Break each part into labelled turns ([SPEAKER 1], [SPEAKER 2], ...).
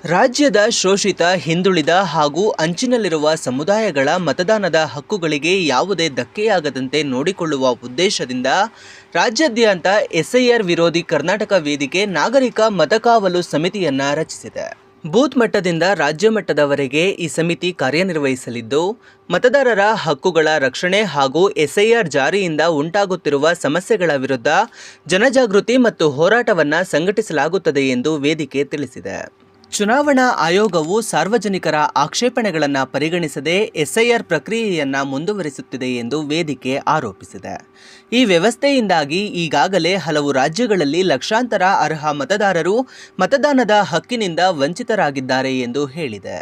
[SPEAKER 1] ರಾಜ್ಯದ ಶೋಷಿತ, ಹಿಂದುಳಿದ ಹಾಗೂ ಅಂಚಿನಲ್ಲಿರುವ ಸಮುದಾಯಗಳ ಮತದಾನದ ಹಕ್ಕುಗಳಿಗೆ ಯಾವುದೇ ಧಕ್ಕೆಯಾಗದಂತೆ ನೋಡಿಕೊಳ್ಳುವ ಉದ್ದೇಶದಿಂದ ರಾಜ್ಯಾದ್ಯಂತ ಎಸ್ಐಆರ್ ವಿರೋಧಿ ಕರ್ನಾಟಕ ವೇದಿಕೆ ನಾಗರಿಕ ಮತಕಾವಲು ಸಮಿತಿಯನ್ನು ರಚಿಸಿದೆ. ಬೂತ್ ಮಟ್ಟದಿಂದ ರಾಜ್ಯ ಮಟ್ಟದವರೆಗೆ ಈ ಸಮಿತಿ ಕಾರ್ಯನಿರ್ವಹಿಸಲಿದ್ದು, ಮತದಾರರ ಹಕ್ಕುಗಳ ರಕ್ಷಣೆ ಹಾಗೂ ಎಸ್ಐಆರ್ ಜಾರಿಯಿಂದ ಉಂಟಾಗುತ್ತಿರುವ ಸಮಸ್ಯೆಗಳ ವಿರುದ್ಧ ಜನಜಾಗೃತಿ ಮತ್ತು ಹೋರಾಟವನ್ನು ಸಂಘಟಿಸಲಾಗುತ್ತದೆ ಎಂದು ವೇದಿಕೆ ತಿಳಿಸಿದೆ. ಚುನಾವಣಾ ಆಯೋಗವು ಸಾರ್ವಜನಿಕರ ಆಕ್ಷೇಪಣೆಗಳನ್ನು ಪರಿಗಣಿಸದೆ ಎಸ್ಐಆರ್ ಪ್ರಕ್ರಿಯೆಯನ್ನು ಮುಂದುವರಿಸುತ್ತಿದೆ ಎಂದು ವೇದಿಕೆ ಆರೋಪಿಸಿದೆ. ಈ ವ್ಯವಸ್ಥೆಯಿಂದಾಗಿ ಈಗಾಗಲೇ ಹಲವು ರಾಜ್ಯಗಳಲ್ಲಿ ಲಕ್ಷಾಂತರ ಅರ್ಹ ಮತದಾರರು ಮತದಾನದ ಹಕ್ಕಿನಿಂದ ವಂಚಿತರಾಗಿದ್ದಾರೆ ಎಂದು ಹೇಳಿದೆ.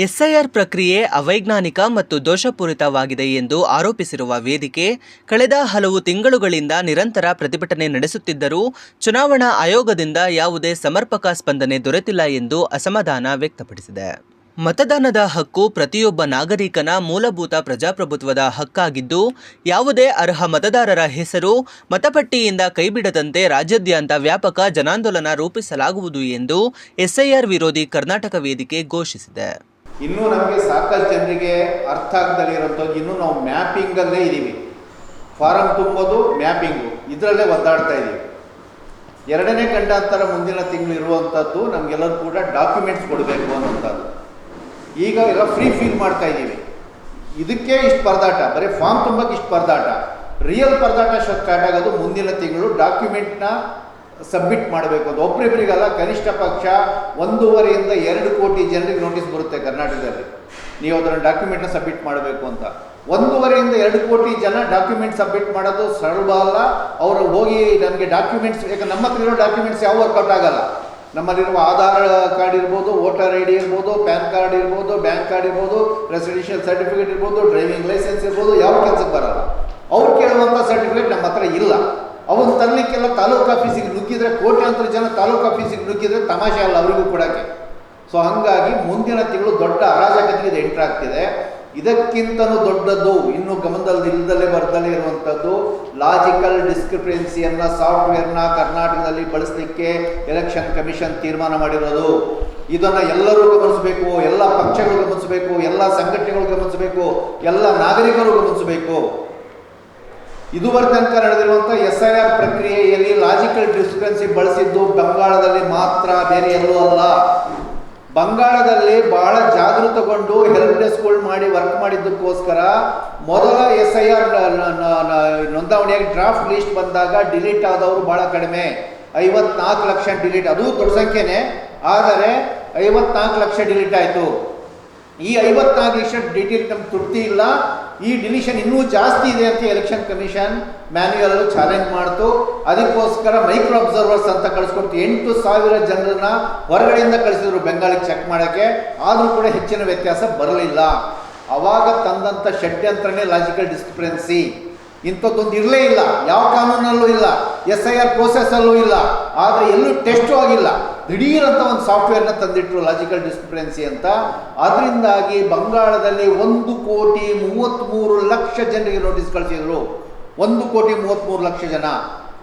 [SPEAKER 1] ಎಸ್ಐಆರ್ ಪ್ರಕ್ರಿಯೆ ಅವೈಜ್ಞಾನಿಕ ಮತ್ತು ದೋಷಪೂರಿತವಾಗಿದೆ ಎಂದು ಆರೋಪಿಸಿರುವ ವೇದಿಕೆ, ಕಳೆದ ಹಲವು ತಿಂಗಳುಗಳಿಂದ ನಿರಂತರ ಪ್ರತಿಭಟನೆ ನಡೆಸುತ್ತಿದ್ದರೂ ಚುನಾವಣಾ ಆಯೋಗದಿಂದ ಯಾವುದೇ ಸಮರ್ಪಕ ಸ್ಪಂದನೆ ದೊರೆತಿಲ್ಲ ಎಂದು ಅಸಮಾಧಾನ ವ್ಯಕ್ತಪಡಿಸಿದೆ. ಮತದಾನದ ಹಕ್ಕು ಪ್ರತಿಯೊಬ್ಬ ನಾಗರಿಕನ ಮೂಲಭೂತ ಪ್ರಜಾಪ್ರಭುತ್ವದ ಹಕ್ಕಾಗಿದ್ದು, ಯಾವುದೇ ಅರ್ಹ ಮತದಾರರ ಹೆಸರು ಮತಪಟ್ಟಿಯಿಂದ ಕೈಬಿಡದಂತೆ ರಾಜ್ಯಾದ್ಯಂತ ವ್ಯಾಪಕ ಜನಾಂದೋಲನ ರೂಪಿಸಲಾಗುವುದು ಎಂದು ಎಸ್ಐಆರ್ ವಿರೋಧಿ ಕರ್ನಾಟಕ ವೇದಿಕೆ ಘೋಷಿಸಿದೆ.
[SPEAKER 2] ಇನ್ನೂ ನಮಗೆ ಸಾಕಷ್ಟು ಜನರಿಗೆ ಅರ್ಥ ಆಗದಲ್ಲಿರೋಂಥದ್ದು, ಇನ್ನೂ ನಾವು ಮ್ಯಾಪಿಂಗಲ್ಲೇ ಇದ್ದೀವಿ. ಫಾರಂ ತುಂಬೋದು, ಮ್ಯಾಪಿಂಗು, ಇದರಲ್ಲೇ ಒದ್ದಾಡ್ತಾ ಇದ್ದೀವಿ. ಎರಡನೇ ಗಂಡಾಂತರ ಮುಂದಿನ ತಿಂಗಳು ಇರುವಂಥದ್ದು ನಮಗೆಲ್ಲರೂ ಕೂಡ ಡಾಕ್ಯುಮೆಂಟ್ಸ್ ಕೊಡಬೇಕು ಅನ್ನೋಂಥದ್ದು. ಈಗ ಎಲ್ಲ ಫ್ರೀ ಫೀಲ್ ಮಾಡ್ತಾ ಇದ್ದೀವಿ. ಇದಕ್ಕೆ ಇಷ್ಟು ಪರದಾಟ, ಬರೀ ಫಾರ್ಮ್ ತುಂಬಕ್ಕೆ ಇಷ್ಟು ಪರದಾಟ. ರಿಯಲ್ ಪರದಾಟ ಸ್ಟಾರ್ಟ್ ಆಗೋದು ಮುಂದಿನ ತಿಂಗಳು. ಡಾಕ್ಯುಮೆಂಟ್ನ ಸಬ್ಮಿಟ್ ಮಾಡಬೇಕು ಅಂತ ಒಬ್ಬರಿಬ್ಬರಿಗಲ್ಲ, ಕನಿಷ್ಠ ಪಕ್ಷ 1.5 to 2 ಕೋಟಿ ಜನರಿಗೆ ನೋಟಿಸ್ ಬರುತ್ತೆ ಕರ್ನಾಟಕದಲ್ಲಿ. ನೀವು ಅದನ್ನು ಡಾಕ್ಯುಮೆಂಟ್ನ ಸಬ್ಮಿಟ್ ಮಾಡಬೇಕು ಅಂತ. 1.5 to 2 ಕೋಟಿ ಜನ ಡಾಕ್ಯುಮೆಂಟ್ ಸಬ್ಮಿಟ್ ಮಾಡೋದು ಸುಲಭ ಅಲ್ಲ. ಅವರು ಹೋಗಿ ನಮಗೆ ಡಾಕ್ಯುಮೆಂಟ್ಸ್, ಯಾಕಂದ್ರೆ ನಮ್ಮ ಹತ್ರ ಇರೋ ಡಾಕ್ಯುಮೆಂಟ್ಸ್ ಯಾವ ವರ್ಕೌಟ್ ಆಗಲ್ಲ. ನಮ್ಮಲ್ಲಿರುವ ಆಧಾರ್ ಕಾರ್ಡ್ ಇರ್ಬೋದು, ವೋಟರ್ ID ಇರ್ಬೋದು, ಪ್ಯಾನ್ ಕಾರ್ಡ್ ಇರ್ಬೋದು, ಬ್ಯಾಂಕ್ ಕಾರ್ಡ್ ಇರ್ಬೋದು, ರೆಸಿಡೆನ್ಷಿಯಲ್ ಸರ್ಟಿಫಿಕೇಟ್ ಇರ್ಬೋದು, ಡ್ರೈವಿಂಗ್ ಲೈಸೆನ್ಸ್ ಇರ್ಬೋದು, ಯಾವ ಕೆಲಸಕ್ಕೆ ಬರಲ್ಲ. ಅವ್ರು ಕೇಳುವಂಥ ಸರ್ಟಿಫಿಕೇಟ್ ನಮ್ಮ ಹತ್ರ ಇಲ್ಲ. ಅವನು ತರಲಿಕ್ಕೆಲ್ಲ ತಾಲೂಕು ಆಫೀಸಿಗೆ ನುಗ್ಗಿದ್ರೆ, ಕೋಟ್ಯಾಂತರ ಜನ ತಾಲೂಕು ಆಫೀಸಿಗೆ ನುಗ್ಗಿದ್ರೆ ತಮಾಷೆ ಅಲ್ಲ ಅವರಿಗೂ ಕೊಡೋಕ್ಕೆ. ಸೊ ಹಾಗಾಗಿ ಮುಂದಿನ ತಿಂಗಳು ದೊಡ್ಡ ಅರಾಜಕತೆಗೆ ಎಂಟ್ರ್ ಆಗ್ತಿದೆ. ಇದಕ್ಕಿಂತಲೂ ದೊಡ್ಡದ್ದು, ಇನ್ನೂ ಗಮನದಲ್ಲಿ ಇಲ್ಲದಲ್ಲೇ ಬರ್ದಲ್ಲೇ ಇರುವಂಥದ್ದು, ಲಾಜಿಕಲ್ ಡಿಸ್ಕ್ರಿಪೆನ್ಸಿಯನ್ನು ಸಾಫ್ಟ್ವೇರ್ನ ಕರ್ನಾಟಕದಲ್ಲಿ ಬಳಸಲಿಕ್ಕೆ ಎಲೆಕ್ಷನ್ ಕಮಿಷನ್ ತೀರ್ಮಾನ ಮಾಡಿರೋದು. ಇದನ್ನು ಎಲ್ಲರೂ ಗಮನಿಸಬೇಕು, ಎಲ್ಲ ಪಕ್ಷಗಳು ಗಮನಿಸಬೇಕು, ಎಲ್ಲ ಸಂಘಟನೆಗಳು ಗಮನಿಸಬೇಕು, ಎಲ್ಲ ನಾಗರಿಕರು ಗಮನಿಸಬೇಕು. ಇದುವರೆಗೆ ತನಕ ನಡೆದಿರುವಂಥ ಎಸ್ಐಆರ್ ಪ್ರಕ್ರಿಯೆಯಲ್ಲಿ ಲಾಜಿಕಲ್ ಡಿಸ್ಕ್ರಿಪೆನ್ಸಿ ಬಳಸಿದ್ದು ಬಂಗಾಳದಲ್ಲಿ ಮಾತ್ರ, ಬೇರೆ ಎಲ್ಲೂ ಅಲ್ಲ. ಬಂಗಾಳದಲ್ಲಿ ಬಹಳ ಜಾಗೃತಗೊಂಡು ಹೆಲ್ಪ್ ಡೆಸ್ಕ್ಗಳು ಮಾಡಿ ವರ್ಕ್ ಮಾಡಿದ್ದಕ್ಕೋಸ್ಕರ ಮೊದಲ ಎಸ್ಐಆರ್ ನೋಂದಾವಣಿಯಾಗಿ ಡ್ರಾಫ್ಟ್ ಲಿಸ್ಟ್ ಬಂದಾಗ ಡಿಲೀಟ್ ಆದವರು ಬಹಳ ಕಡಿಮೆ, 54 ಲಕ್ಷ ಡಿಲೀಟ್. ಅದು ದೊಡ್ಡ ಸಂಖ್ಯೆನೇ, ಆದರೆ 54 ಲಕ್ಷ ಡಿಲೀಟ್ ಆಯಿತು. ಈ 54 ಲಕ್ಷ ಡಿಲೀಟ್ ನಮ್ಗೆ ತೃಪ್ತಿ ಇಲ್ಲ. ಈ ಡಿಲಿಷನ್ ಇನ್ನೂ ಜಾಸ್ತಿ ಇದೆ ಅಂತ ಎಲೆಕ್ಷನ್ ಕಮಿಷನ್ ಮ್ಯಾನ್ಯುಯಲ್ ಚಾಲೆಂಜ್ ಮಾಡ್ತು. ಅದಕ್ಕೋಸ್ಕರ ಮೈಕ್ರೋ ಅಬ್ಸರ್ವರ್ಸ್ ಅಂತ ಕಳಿಸ್ಕೊಡ್ತು. 8,000 ಜನರನ್ನ ಹೊರಗಡೆಯಿಂದ ಕಳಿಸಿದ್ರು ಬೆಂಗಾಲಿಗೆ ಚೆಕ್ ಮಾಡೋಕ್ಕೆ. ಆದರೂ ಕೂಡ ಹೆಚ್ಚಿನ ವ್ಯತ್ಯಾಸ ಬರಲಿಲ್ಲ. ಆವಾಗ ತಂದಂಥ ಷಡ್ಯಂತ್ರನೇ ಲಾಜಿಕಲ್ ಡಿಸ್ಕ್ರಿಪೆನ್ಸಿ. ಇಂಥದ್ದೊಂದು ಇರಲೇ ಇಲ್ಲ, ಯಾವ ಕಾನೂನಲ್ಲೂ ಇಲ್ಲ, ಎಸ್ಐಆರ್ ಪ್ರೋಸೆಸ್ಸಲ್ಲೂ ಇಲ್ಲ, ಆದರೆ ಎಲ್ಲೂ ಟೆಸ್ಟು ಆಗಿಲ್ಲ. ದಿಢೀರಂತ ಒಂದು ಸಾಫ್ಟ್ವೇರ್ನ ತಂದಿಟ್ಟರು ಲಾಜಿಕಲ್ ಡಿಸ್ಕ್ರಿಪೆನ್ಸಿ ಅಂತ. ಅದರಿಂದಾಗಿ ಬಂಗಾಳದಲ್ಲಿ 1,33,00,000 ಜನರಿಗೆ ನೋಟಿಸ್ ಕಳಿಸಿದ್ರು. 1,33,00,000 ಜನ.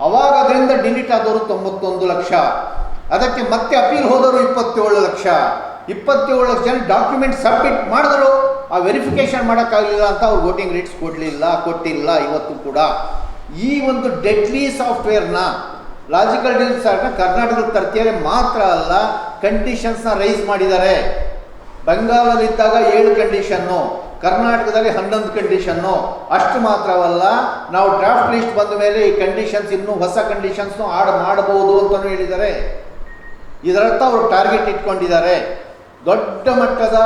[SPEAKER 2] ಅವಾಗ ಅದರಿಂದ ಡಿಲೀಟ್ ಆದವರು 91 ಲಕ್ಷ. ಅದಕ್ಕೆ ಮತ್ತೆ ಅಪೀಲ್ ಹೋದವರು 27 ಲಕ್ಷ. 27 ಲಕ್ಷ ಜನ ಡಾಕ್ಯುಮೆಂಟ್ ಸಬ್ಮಿಟ್ ಮಾಡಿದ್ರು. ಆ ವೆರಿಫಿಕೇಶನ್ ಮಾಡೋಕ್ಕಾಗಲಿಲ್ಲ ಅಂತ ಅವ್ರು ವೋಟಿಂಗ್ ರೈಟ್ಸ್ ಕೊಟ್ಟಿಲ್ಲ ಇವತ್ತು ಕೂಡ. ಈ ಒಂದು ಡೆಡ್ಲಿ ಸಾಫ್ಟ್ವೇರ್ನ ಲಾಜಿಕಲ್ ಡಿಸ್ಕ್ರಿಪೆನ್ಸಿನ ಕರ್ನಾಟಕದಲ್ಲಿ ತರ್ತಿಯಾರೆ ಮಾತ್ರ ಅಲ್ಲ, ಕಂಡೀಷನ್ಸ್ನ ರೈಸ್ ಮಾಡಿದ್ದಾರೆ. ಬಂಗಾಳದಲ್ಲಿದ್ದಾಗ 7 ಕಂಡೀಷನ್ನು, ಕರ್ನಾಟಕದಲ್ಲಿ 11 ಕಂಡೀಷನ್ನು. ಅಷ್ಟು ಮಾತ್ರವಲ್ಲ, ನಾವು ಡ್ರಾಫ್ಟ್ ಲಿಸ್ಟ್ ಬಂದ ಮೇಲೆ ಈ ಕಂಡೀಷನ್ಸ್ ಇನ್ನೂ ಹೊಸ ಕಂಡೀಷನ್ಸ್ನು ಆಡ್ ಮಾಡಬಹುದು ಅಂತಲೂ ಹೇಳಿದ್ದಾರೆ. ಇದರರ್ಥ ಅವರು ಟಾರ್ಗೆಟ್ ಇಟ್ಕೊಂಡಿದ್ದಾರೆ. ದೊಡ್ಡ ಮಟ್ಟದ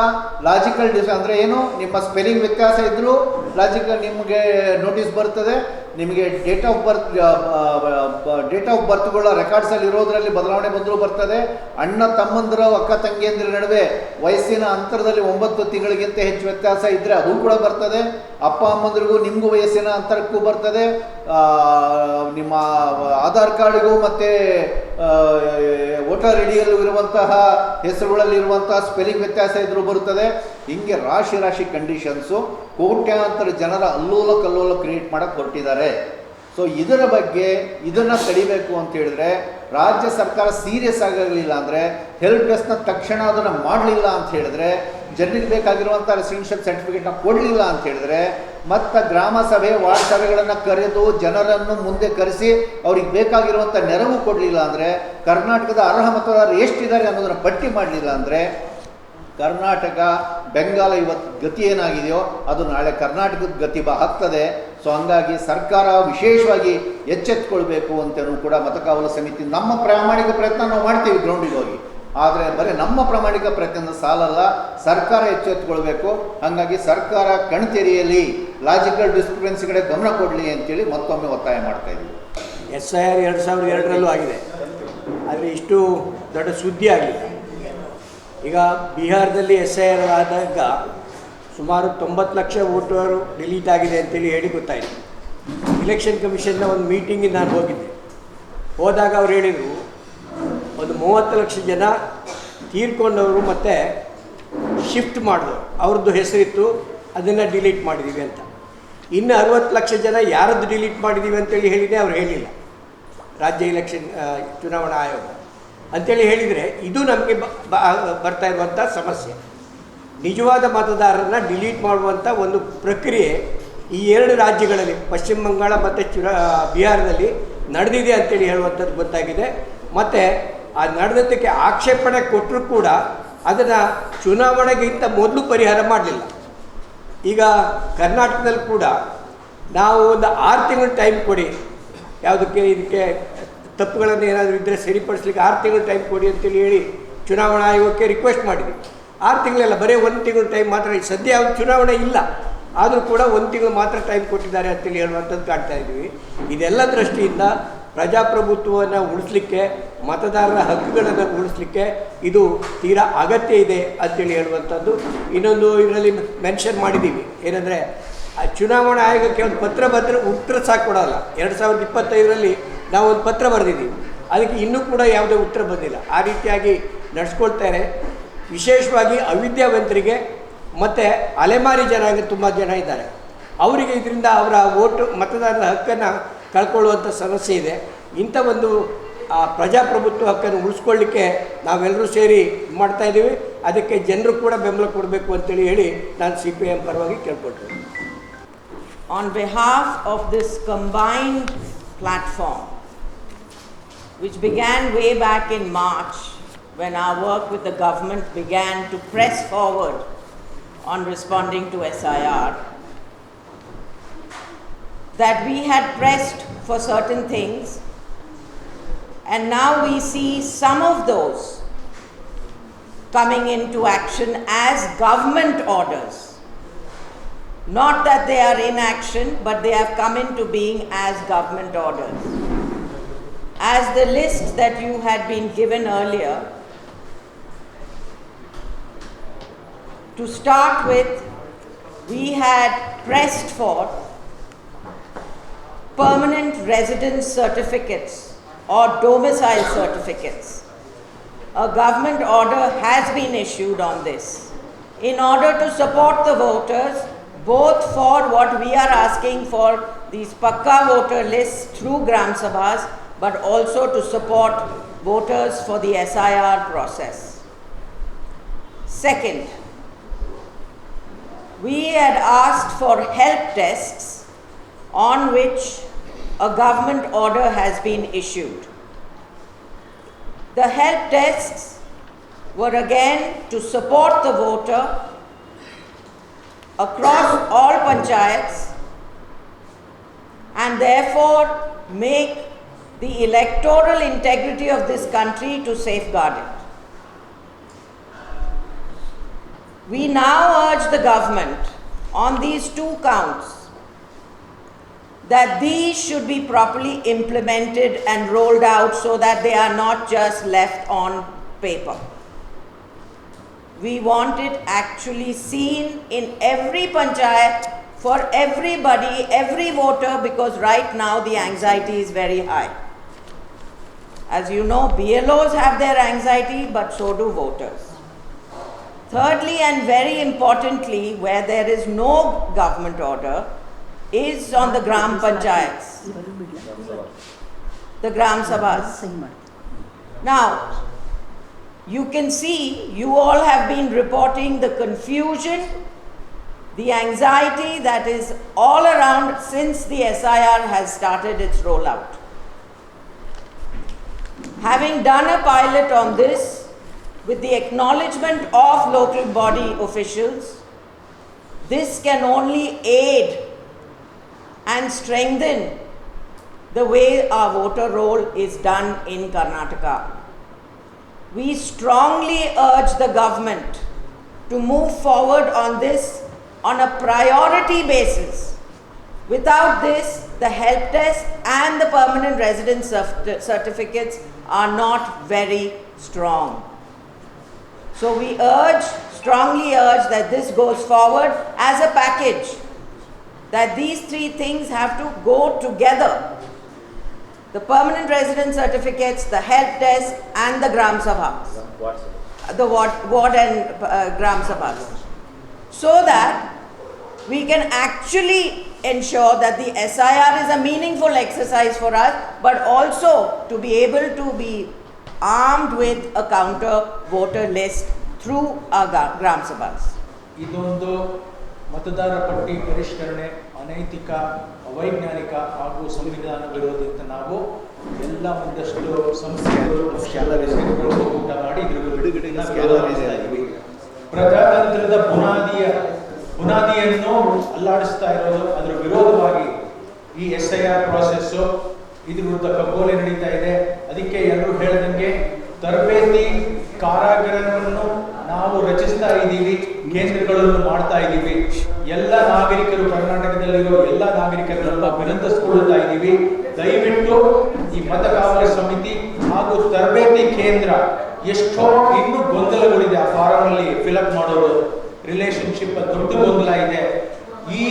[SPEAKER 2] ಲಾಜಿಕಲ್ ಅಂದರೆ ಏನು, ನಿಮ್ಮ ಸ್ಪೆಲ್ಲಿಂಗ್ ವ್ಯತ್ಯಾಸ ಇದ್ದರೂ ಲಾಜಿಕಲ್ ನಿಮಗೆ ನೋಟಿಸ್ ಬರ್ತದೆ. ನಿಮಗೆ ಡೇಟ್ ಆಫ್ ಬರ್ತ್ಗಳ ರೆಕಾರ್ಡ್ಸಲ್ಲಿ ಇರೋದರಲ್ಲಿ ಬದಲಾವಣೆ ಬಂದರೂ ಬರ್ತದೆ. ಅಣ್ಣ ತಮ್ಮಂದಿರ, ಅಕ್ಕ ತಂಗಿಯಂದಿರ ನಡುವೆ ವಯಸ್ಸಿನ ಅಂತರದಲ್ಲಿ 9 ತಿಂಗಳಿಗಿಂತ ಹೆಚ್ಚು ವ್ಯತ್ಯಾಸ ಇದ್ದರೆ ಅದು ಕೂಡ ಬರ್ತದೆ. ಅಪ್ಪ ಅಮ್ಮಂದಿರಿಗೂ ನಿಮಗೂ ವಯಸ್ಸಿನ ಅಂತರಕ್ಕೂ ಬರ್ತದೆ. ನಿಮ್ಮ ಆಧಾರ್ ಕಾರ್ಡಿಗೂ ಮತ್ತು ವೋಟರ್ ಐಡಿಯಲ್ಲೂ ಇರುವಂತಹ ಹೆಸರುಗಳಲ್ಲಿರುವಂತಹ ಸ್ಪೆಲ್ಲಿಂಗ್ ವ್ಯತ್ಯಾಸ ಇದ್ರೂ ಬರುತ್ತದೆ. ಹಿಂಗೆ ರಾಶಿ ಕಂಡೀಷನ್ಸು ಕೋಟ್ಯಾಂತರ ಜನರ ಅಲ್ಲೋಲ ಕ್ರಿಯೇಟ್ ಮಾಡೋಕ್ಕೆ ಹೊರಟಿದ್ದಾರೆ. ಸೊ ಇದರ ಬಗ್ಗೆ ಇದನ್ನು ತಡಿಬೇಕು ಅಂತ ಹೇಳಿದ್ರೆ ರಾಜ್ಯ ಸರ್ಕಾರ ಸೀರಿಯಸ್ ಆಗಲಿಲ್ಲ ಅಂದರೆ, ಹೆಲ್ಪ್ ಡೆಸ್ಕ್ನ ತಕ್ಷಣ ಅದನ್ನು ಮಾಡಲಿಲ್ಲ ಅಂತ ಹೇಳಿದ್ರೆ, ಜನರಿಗೆ ಬೇಕಾಗಿರುವಂಥ ರೆಸಿಡೆನ್ಷಿಯಲ್ ಸರ್ಟಿಫಿಕೇಟ್ನ ಕೊಡಲಿಲ್ಲ ಅಂತ ಹೇಳಿದ್ರೆ, ಮತ್ತು ಗ್ರಾಮ ಸಭೆ ವಾರ್ಡ್ ಸಭೆಗಳನ್ನು ಕರೆದು ಜನರನ್ನು ಮುಂದೆ ಕರೆಸಿ ಅವ್ರಿಗೆ ಬೇಕಾಗಿರುವಂಥ ನೆರವು ಕೊಡಲಿಲ್ಲ ಅಂದರೆ, ಕರ್ನಾಟಕದ ಅರ್ಹ ಮತದಾರರು ಎಷ್ಟಿದ್ದಾರೆ ಅನ್ನೋದನ್ನು ಪಟ್ಟಿ ಮಾಡಲಿಲ್ಲ ಅಂದರೆ, ಕರ್ನಾಟಕ ಬೆಂಗಾಲ ಇವತ್ತು ಗತಿ ಏನಾಗಿದೆಯೋ ಅದು ನಾಳೆ ಕರ್ನಾಟಕದ ಗತಿ ಆಗ್ತದೆ. ಸೊ ಹಂಗಾಗಿ ಸರ್ಕಾರ ವಿಶೇಷವಾಗಿ ಎಚ್ಚೆತ್ತುಕೊಳ್ಬೇಕು ಅಂತಲೂ ಕೂಡ ಮತಕಾವಲು ಸಮಿತಿ ನಮ್ಮ ಪ್ರಾಮಾಣಿಕ ಪ್ರಯತ್ನ ನಾವು ಮಾಡ್ತೀವಿ ಗ್ರೌಂಡಿಗೆ ಹೋಗಿ. ಆದರೆ ಬರೀ ನಮ್ಮ ಪ್ರಾಮಾಣಿಕ ಪ್ರಯತ್ನ ಸಾಲಲ್ಲ, ಸರ್ಕಾರ ಎಚ್ಚೆತ್ತುಕೊಳ್ಬೇಕು. ಹಾಗಾಗಿ ಸರ್ಕಾರ ಕಣ್ತೆರೆಯಲ್ಲಿ ಲಾಜಿಕಲ್ ಡಿಸ್ಕ್ರಿಪೆನ್ಸಿ ಕಡೆ ಗಮನ ಕೊಡಲಿ ಅಂತೇಳಿ ಮತ್ತೊಮ್ಮೆ ಒತ್ತಾಯ ಮಾಡ್ತಾ ಇದ್ದೀವಿ.
[SPEAKER 3] SIR 2002ರಲ್ಲೂ ಆಗಿದೆ, ಆದರೆ ಇಷ್ಟು ದೊಡ್ಡ ಸುದ್ದಿ ಆಗಲಿಲ್ಲ. ಈಗ ಬಿಹಾರದಲ್ಲಿ SIR ಆದಾಗ ಸುಮಾರು 90 ಲಕ್ಷ ವೋಟರು ಡಿಲೀಟ್ ಆಗಿದೆ ಅಂತೇಳಿ ಹೇಳಿ ಗೊತ್ತಾಯಿತು. ಇಲೆಕ್ಷನ್ ಕಮಿಷನ್ನ ಒಂದು ಮೀಟಿಂಗಿಗೆ ನಾನು ಹೋಗಿದ್ದೆ. ಹೋದಾಗ ಅವ್ರು ಹೇಳಿದರು, ಒಂದು 30 ಲಕ್ಷ ಜನ ತೀರ್ಕೊಂಡವರು ಮತ್ತು ಶಿಫ್ಟ್ ಮಾಡಿದವರು ಅವ್ರದ್ದು ಹೆಸರಿತ್ತು, ಅದನ್ನು ಡಿಲೀಟ್ ಮಾಡಿದ್ದೀವಿ ಅಂತ. ಇನ್ನು 60 ಲಕ್ಷ ಜನ ಯಾರದ್ದು ಡಿಲೀಟ್ ಮಾಡಿದ್ದೀವಿ ಅಂತೇಳಿ ಹೇಳಿದೆ, ಅವ್ರು ಹೇಳಿಲ್ಲ. ರಾಜ್ಯ ಇಲೆಕ್ಷನ್ ಚುನಾವಣಾ ಆಯೋಗ ಅಂಥೇಳಿ ಹೇಳಿದರೆ ಇದು ನಮಗೆ ಬರ್ತಾ ಇರುವಂಥ ಸಮಸ್ಯೆ. ನಿಜವಾದ ಮತದಾರರನ್ನ ಡಿಲೀಟ್ ಮಾಡುವಂಥ ಒಂದು ಪ್ರಕ್ರಿಯೆ ಈ 2 ರಾಜ್ಯಗಳಲ್ಲಿ ಪಶ್ಚಿಮ ಬಂಗಾಳ ಮತ್ತು ಬಿಹಾರದಲ್ಲಿ ನಡೆದಿದೆ ಅಂತೇಳಿ ಹೇಳುವಂಥದ್ದು ಗೊತ್ತಾಗಿದೆ. ಮತ್ತು ಆ ನಡೆದದ್ದಕ್ಕೆ ಆಕ್ಷೇಪಣೆ ಕೊಟ್ಟರೂ ಕೂಡ ಅದನ್ನು ಚುನಾವಣೆಗಿಂತ ಮೊದಲು ಪರಿಹಾರ ಮಾಡಲಿಲ್ಲ. ಈಗ ಕರ್ನಾಟಕದಲ್ಲಿ ಕೂಡ ನಾವು ಒಂದು 6 ತಿಂಗಳು ಟೈಮ್ ಕೊಡಿ, ಯಾವುದಕ್ಕೆ ಇದಕ್ಕೆ ತಪ್ಪುಗಳನ್ನು ಏನಾದರೂ ಇದ್ದರೆ ಸರಿಪಡಿಸ್ಲಿಕ್ಕೆ 6 ತಿಂಗಳು ಟೈಮ್ ಕೊಡಿ ಅಂತೇಳಿ ಹೇಳಿ ಚುನಾವಣಾ ಆಯೋಗಕ್ಕೆ ರಿಕ್ವೆಸ್ಟ್ ಮಾಡಿದ್ವಿ. 6 ತಿಂಗಳೆಲ್ಲ, ಬರೀ 1 ತಿಂಗಳು ಟೈಮ್ ಮಾತ್ರ. ಸದ್ಯ ಯಾವ ಚುನಾವಣೆ ಇಲ್ಲ, ಆದರೂ ಕೂಡ 1 ತಿಂಗಳು ಮಾತ್ರ ಟೈಮ್ ಕೊಟ್ಟಿದ್ದಾರೆ ಅಂತೇಳಿ ಹೇಳುವಂಥದ್ದು ಕಾಣ್ತಾ ಇದ್ದೀವಿ. ಇದೆಲ್ಲ ದೃಷ್ಟಿಯಿಂದ ಪ್ರಜಾಪ್ರಭುತ್ವವನ್ನು ಉಳಿಸ್ಲಿಕ್ಕೆ, ಮತದಾರರ ಹಕ್ಕುಗಳನ್ನು ಉಳಿಸ್ಲಿಕ್ಕೆ ಇದು ತೀರಾ ಅಗತ್ಯ ಇದೆ ಅಂತೇಳಿ ಹೇಳುವಂಥದ್ದು. ಇನ್ನೊಂದು ಇದರಲ್ಲಿ ಮೆನ್ಷನ್ ಮಾಡಿದ್ದೀವಿ, ಏನಂದರೆ ಚುನಾವಣಾ ಆಯೋಗಕ್ಕೆ ಒಂದು ಪತ್ರ ಬರೆದ್ರೆ ಉತ್ತರ ಸಾಕು ಕೊಡೋಲ್ಲ. 2025ರಲ್ಲಿ ನಾವು ಒಂದು ಪತ್ರ ಬರೆದಿದ್ದೀವಿ, ಅದಕ್ಕೆ ಇನ್ನೂ ಕೂಡ ಯಾವುದೇ ಉತ್ತರ ಬಂದಿಲ್ಲ. ಆ ರೀತಿಯಾಗಿ ನಡೆಸ್ಕೊಳ್ತಾರೆ. ವಿಶೇಷವಾಗಿ ಅವಿದ್ಯಾವಂತರಿಗೆ ಮತ್ತು ಅಲೆಮಾರಿ ಜನಾಂಗ ತುಂಬ ಜನ ಇದ್ದಾರೆ, ಅವರಿಗೆ ಇದರಿಂದ ಅವರ ವೋಟು ಮತದಾರರ ಹಕ್ಕನ್ನು ಕಳ್ಕೊಳ್ಳುವಂಥ ಸಮಸ್ಯೆ ಇದೆ. ಇಂಥ ಒಂದು ಪ್ರಜಾಪ್ರಭುತ್ವ ಹಕ್ಕನ್ನು ಉಳಿಸ್ಕೊಳ್ಳಿಕ್ಕೆ ನಾವೆಲ್ಲರೂ ಸೇರಿ ಮಾಡ್ತಾಯಿದ್ದೀವಿ. ಅದಕ್ಕೆ ಜನರು ಕೂಡ ಬೆಂಬಲ ಕೊಡಬೇಕು ಅಂತೇಳಿ ಹೇಳಿ ನಾನು CPIM ಪರವಾಗಿ ಕೇಳ್ಕೊಳ್ತೀನಿ.
[SPEAKER 4] On behalf of this combined platform, which began way back in March when our work with the government began to press forward on responding to SIR, that we had pressed for certain things, and now we see some of those coming into action as government orders. Not that they are in action, but they have come into being as government orders. As the list that you had been given earlier, to start with, we had pressed for permanent residence certificates or domicile certificates. A government order has been issued on this in order to support the voters, both for what we are asking for, these Pakka voter lists through Gram Sabhas, but also to support voters for the SIR process. Second, we had asked for help desks on which a government order has been issued. The help desks were again to support the voter across all panchayats and therefore make the electoral integrity of this country to safeguard it. We now urge the government on these 2 counts that these should be properly implemented and rolled out so that they are not just left on paper. We want it actually seen in every panchayat for everybody, every voter, because right now the anxiety is very high. As you know, BLOs have their anxiety, but so do voters. Thirdly, and very importantly, where there is no government order, is on the Gram Panchayats, the Gram Sabhas. Now, you can see, you all have been reporting the confusion, the anxiety that is all around since the SIR has started its rollout. Having done a pilot on this, with the acknowledgement of local body officials, this can only aid and strengthen the way our voter roll is done in Karnataka. We strongly urge the government to move forward on this on a priority basis. Without this, the help desk and the permanent residence certificates are not very strong. So we strongly urge that this goes forward as a package, that these three things have to go together. The permanent residence certificates, the help desk and the Gram Sabhas, the ward and Gram Sabhas, so that we can actually ensure that the SIR is a meaningful exercise for us, but also to be able to be armed with a counter voter list through our Gram Sabhas.
[SPEAKER 5] ಇದೊಂದು ಮತದಾರ ಪಟ್ಟಿ ಪರಿಷ್ಕರಣೆ ಅನೈತಿಕ, ಅವೈಜ್ಞಾನಿಕ ಹಾಗೂ ಸಂವಿಧಾನ ವಿರೋಧಿ ಅಂತ ನಾವು ಎಲ್ಲ ಒಂದಷ್ಟು ಸಂಸ್ಥೆಗಳು ಒಕ್ಕೂಟ ಮಾಡಿ ಪ್ರಜಾತಂತ್ರದ ಬುನಾದಿಯನ್ನು ಅಲ್ಲಾಡಿಸ್ತಾ ಇರೋದು. ಅದರ ವಿರೋಧವಾಗಿ ಈ SIR ಪ್ರಾಸೆಸ್ಸು ಇದ್ರ ವಿರುದ್ಧ ಕಗ್ಗೋಲೆ ನಡೀತಾ ಇದೆ. ಅದಕ್ಕೆ ಎಲ್ಲರೂ ಹೇಳಿದಂಗೆ ತರಬೇತಿ ಕಾರಾಗೃಹವನ್ನು ನಾವು ರಚಿಸ್ತಾ ಇದ್ದೀವಿ, ಕೇಂದ್ರಗಳನ್ನು ಮಾಡ್ತಾ ಇದ್ದೀವಿ. ಎಲ್ಲ ನಾಗರಿಕರು, ಕರ್ನಾಟಕದಲ್ಲಿರೋ ಎಲ್ಲ ನಾಗರಿಕರನ್ನ ವಿನಂತಿಸಿಕೊಳ್ಳುತ್ತಾ ಇದ್ದೀವಿ, ದಯವಿಟ್ಟು ಈ ಮತಗಾವಲ ಸಮಿತಿ ಹಾಗೂ ತರಬೇತಿ ಕೇಂದ್ರ ಎಷ್ಟೋ ಇನ್ನೂ ಗೊಂದಲಗಳಿದೆ. ಆ ಫಾರಂ ಅಲ್ಲಿ ಫಿಲಪ್ ಮಾಡೋದು, ರಿಲೇಶನ್ಶಿಪ್ ದೊಡ್ಡ ಗೊಂದಲ ಇದೆ. ಈ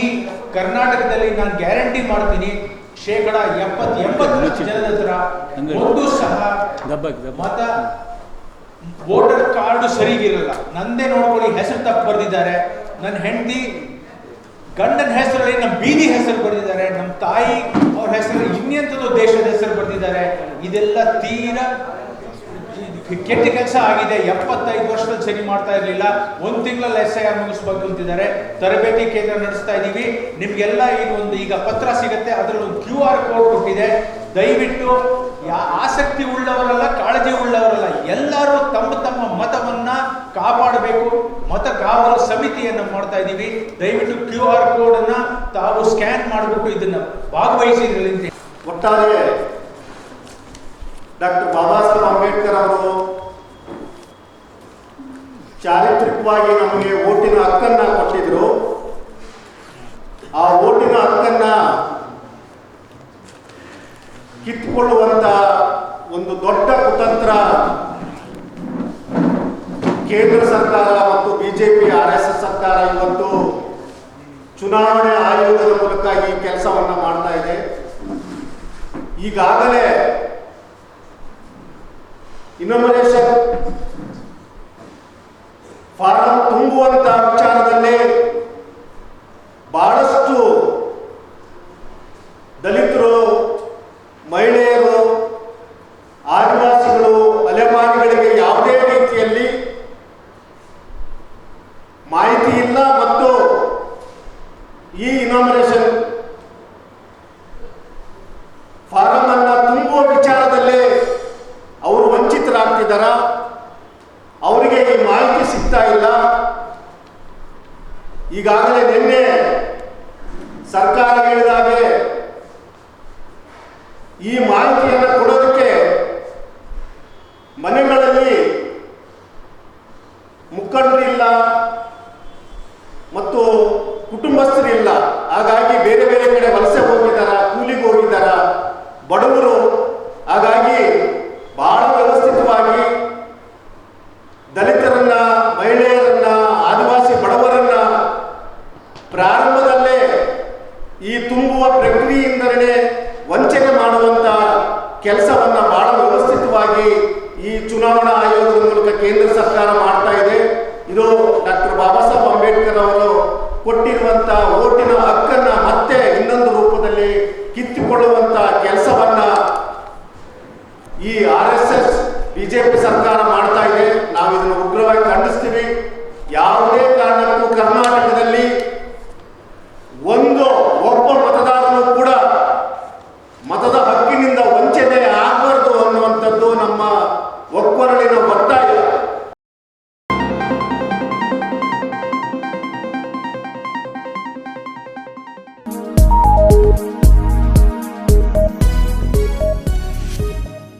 [SPEAKER 5] ಕರ್ನಾಟಕದಲ್ಲಿ ನಾನು ಗ್ಯಾರಂಟಿ ಮಾಡ್ತೀನಿ, 70-80 ಜನದ ಹತ್ರ ಒಂದು ಸಹ ಮತ ವೋಟರ್ ಕಾರ್ಡ್ ಸರಿಗಿರಲ್ಲ. ನಂದೇ ನೋಡ್ಕೊಳ್ಳಿ, ಹೆಸರು ತಪ್ಪು ಬರೆದಿದ್ದಾರೆ. ನನ್ನ ಹೆಂಡತಿ ಗಂಡನ ಹೆಸರಲ್ಲಿ ನಮ್ಮ ಬೀದಿ ಹೆಸರು ಬರೆದಿದ್ದಾರೆ, ನಮ್ಮ ತಾಯಿ ಅವ್ರ ಹೆಸರು ಇನ್ನೆಂಥದ್ದು ದೇಶದ ಹೆಸರು ಬರೆದಿದ್ದಾರೆ. ಇದೆಲ್ಲ ತೀರಾ ಕೆಟ್ಟ ಕೆಲಸ ಆಗಿದೆ. 75 ವರ್ಷದಲ್ಲಿ ಸರಿ ಮಾಡ್ತಾ ಇರಲಿಲ್ಲ. 1 ತಿಂಗಳಲ್ಲಿ SIR ಮುಗಿಸ್ಬೇಕು ಅಂತಿದ್ದಾರೆ. ತರಬೇತಿ ಕೇಂದ್ರ ನಡೆಸ್ತಾ ಇದ್ದೀವಿ. ನಿಮ್ಗೆಲ್ಲ ಈಗ ಪತ್ರ ಸಿಗುತ್ತೆ, ಅದರಲ್ಲಿ ಒಂದು QR ಕೋಡ್ ಕೊಟ್ಟಿದೆ. ದಯವಿಟ್ಟು ಆಸಕ್ತಿ ಉಳ್ಳವರಲ್ಲ, ಕಾಳಜಿ ಉಳ್ಳವರಲ್ಲ, ಎಲ್ಲರೂ ತಮ್ಮ ತಮ್ಮ ಮತವನ್ನ ಕಾಪಾಡಬೇಕು. ಮತಗಾವಲ ಸಮಿತಿಯನ್ನು ಮಾಡ್ತಾ ಇದ್ದೀವಿ. ದಯವಿಟ್ಟು QR ಕೋಡ್ ಅನ್ನ ತಾವು ಸ್ಕ್ಯಾನ್ ಮಾಡಿಬಿಟ್ಟು ಇದನ್ನ ಭಾಗವಹಿಸಿದ್ರಲ್ಲಿ
[SPEAKER 2] ಒಟ್ಟಾರೆ ಡಾಕ್ಟರ್ ಬಾಬಾ ಸಾಹೇಬ್ ಅಂಬೇಡ್ಕರ್ ಅವರು ಚಾರಿತ್ರಿಕವಾಗಿ ನಮಗೆ ವೋಟಿನ ಹಕ್ಕನ್ನ ಕೊಟ್ಟಿದ್ರು. ಆ ವೋಟಿನ ಹಕ್ಕನ್ನ ಕಿತ್ತುಕೊಳ್ಳುವಂತ ಒಂದು ದೊಡ್ಡ ಕುತಂತ್ರ ಕೇಂದ್ರ ಸರ್ಕಾರ ಮತ್ತು ಬಿಜೆಪಿ RSS ಸರ್ಕಾರ ಇವತ್ತು ಚುನಾವಣೆ ಆಯೋಗದ ಮೂಲಕ ಈ ಕೆಲಸವನ್ನ ಮಾಡ್ತಾ ಇದೆ. ಈಗಾಗಲೇ ಇನಾಮರೇಷನ್ ಫಾರಂ ತುಂಬುವಂತ ವಿಚಾರದಲ್ಲಿ ಬಹಳಷ್ಟು ದಲಿತರು, ಮಹಿಳೆಯರು, ಆದಿವಾಸಿಗಳು, ಅಲೆಮಾರಿಗಳಿಗೆ ಯಾವುದೇ ರೀತಿಯಲ್ಲಿ ಮಾಹಿತಿ ಇಲ್ಲ ಮತ್ತು ಈ ಇನಾಮರೇಷನ್ ಫಾರಂ ಅನ್ನ ತುಂಬುವ ವಿಚಾರದಲ್ಲಿ ಅವರು ವಂಚಿತರಾಗ್ತಿದ್ದಾರ. ಅವರಿಗೆ ಈ ಮಾಹಿತಿ ಸಿಗ್ತಾ ಇಲ್ಲ. ಈಗಾಗಲೇ ನಿನ್ನೆ ಸರ್ಕಾರ ಹೇಳಿದಾಗೆ ಈ ಮಾಹಿತಿಯನ್ನು ಕೊಡೋದಕ್ಕೆ ಮನೆಗಳಲ್ಲಿ ಮುಖಂಡರಿಲ್ಲ ಮತ್ತು ಕುಟುಂಬಸ್ಥರಿಲ್ಲ. ಹಾಗಾಗಿ ಬೇರೆ ಬೇರೆ ಕಡೆ ವಲಸೆ ಹೋಗಿದ್ದಾರ, ಕೂಲಿಗೆ ಹೋಗಿದ್ದಾರ ಬಡವರು. ಹಾಗಾಗಿ ಬಹಳ ವ್ಯವಸ್ಥಿತವಾಗಿ ದಲಿತರನ್ನ, ಮಹಿಳೆಯರನ್ನ, ಆದಿವಾಸಿ ಬಡವರನ್ನ ಪ್ರಾರಂಭದಲ್ಲೇ ಈ ತುಂಬುವ ಪ್ರಕ್ರಿಯೆಯಿಂದಲೇ ವಂಚನೆ ಮಾಡುವಂತ ಕೆಲಸವನ್ನ ಬಹಳ ವ್ಯವಸ್ಥಿತವಾಗಿ ಈ ಚುನಾವಣಾ ಆಯೋಗದ ಮೂಲಕ ಕೇಂದ್ರ ಸರ್ಕಾರ ಮಾಡ್ತಾ